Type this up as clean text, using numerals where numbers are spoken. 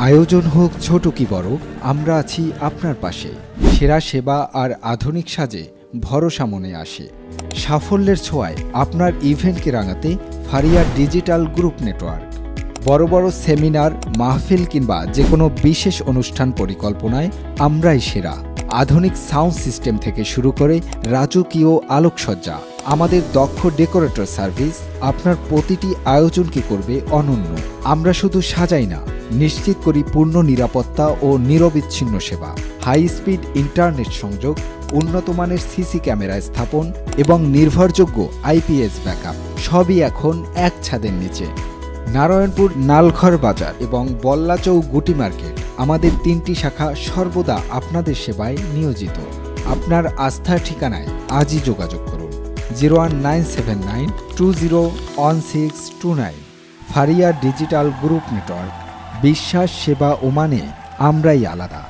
আয়োজন হোক ছোট কি বড়, আমরা আছি আপনার পাশে। সেরা সেবা আর আধুনিক সাজে ভরসা মনে আসে। সাফল্যের ছোঁয়ায় আপনার ইভেন্টকে রাঙাতে ফারিয়া ডিজিটাল গ্রুপ নেটওয়ার্ক। বড় বড় সেমিনার, মাহফিল কিংবা যে কোনো বিশেষ অনুষ্ঠান পরিকল্পনায় আমরাই সেরা। আধুনিক সাউন্ড সিস্টেম থেকে শুরু করে রাজকীয় আলোকসজ্জা, আমাদের দক্ষ ডেকোরেটর সার্ভিস আপনার প্রতিটি আয়োজনকে করবে অনন্য। আমরা শুধু সাজাই না, নিশ্চিত করি পূর্ণ নিরাপত্তা ও নিরবিচ্ছিন্ন সেবা। হাই স্পিড ইন্টারনেট সংযোগ, উন্নত মানের সিসি ক্যামেরা স্থাপন এবং নির্ভরযোগ্য আইপিএস ব্যাকআপ সবই এখন এক ছাদের নিচে। নারায়ণপুর নালঘর বাজার এবং বল্লাচৌ গুটি মার্কেট, আমাদের 3টি শাখা সর্বদা আপনাদের সেবায় নিয়োজিত। আপনার আস্থার ঠিকানায় আজই যোগাযোগ করুন 01979201629। ফারিয়া ডিজিটাল গ্রুপ নেটওয়ার্ক, বিশ্বাস, সেবা ও মানে আমরাই আলাদা।